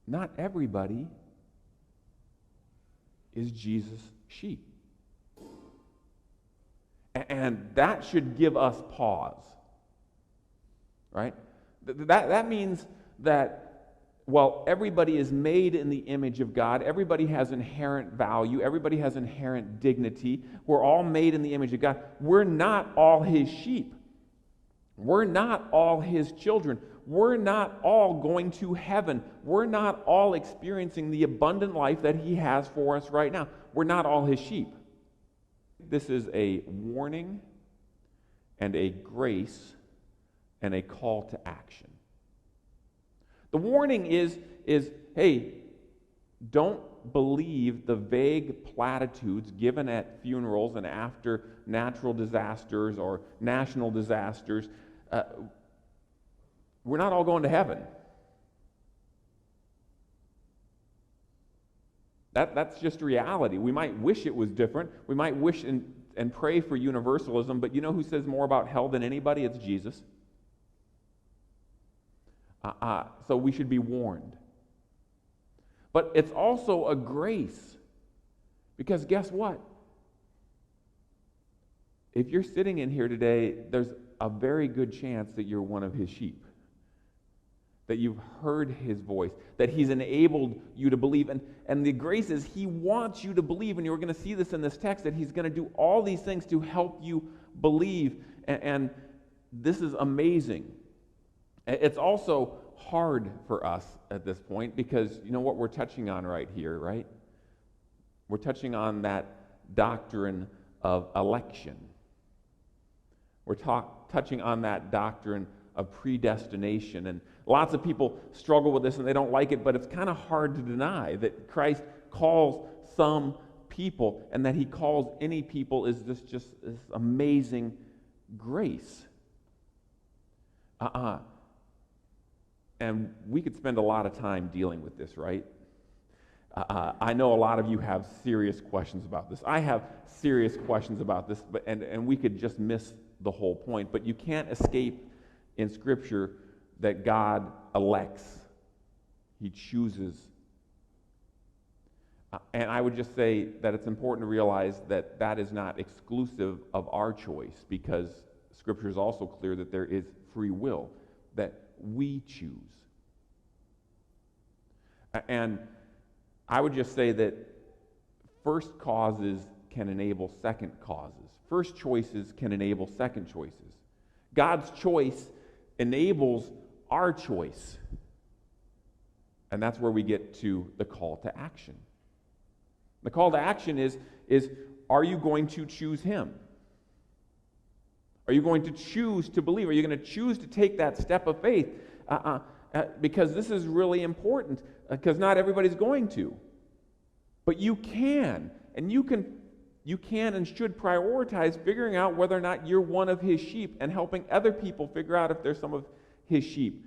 not everybody is Jesus' sheep. And that should give us pause, right? That means that, well, everybody is made in the image of God. Everybody has inherent value. Everybody has inherent dignity. We're all made in the image of God. We're not all His sheep. We're not all His children. We're not all going to heaven. We're not all experiencing the abundant life that He has for us right now. We're not all His sheep. This is a warning and a grace and a call to action. The warning is hey, don't believe the vague platitudes given at funerals and after natural disasters or national disasters. We're not all going to heaven. That's just reality. We might wish it was different. We might wish and pray for universalism, but you know who says more about hell than anybody? It's Jesus. So we should be warned. But it's also a grace. Because guess what? If you're sitting in here today, there's a very good chance that you're one of His sheep. That you've heard His voice, that He's enabled you to believe. And the grace is He wants you to believe, and you're going to see this in this text, that He's going to do all these things to help you believe. And this is amazing. It's also hard for us at this point because you know what we're touching on right here, right? We're touching on that doctrine of election. We're touching on that doctrine of predestination. And lots of people struggle with this and they don't like it, but it's kind of hard to deny that Christ calls some people and that He calls any people is this amazing grace. And we could spend a lot of time dealing with this, right? I know a lot of you have serious questions about this. I have serious questions about this, and we could just miss the whole point. But you can't escape in Scripture that God elects. He chooses. And I would just say that it's important to realize that that is not exclusive of our choice, because Scripture is also clear that there is free will, that we choose. And I would just say that first causes can enable second causes. First choices can enable second choices. God's choice enables our choice. And that's where we get to the call to action. The call to action is are you going to choose Him? Are you going to choose to believe? Are you going to choose to take that step of faith? Because this is really important, because not everybody's going to. But you can, and you can and should prioritize figuring out whether or not you're one of His sheep and helping other people figure out if they're some of His sheep.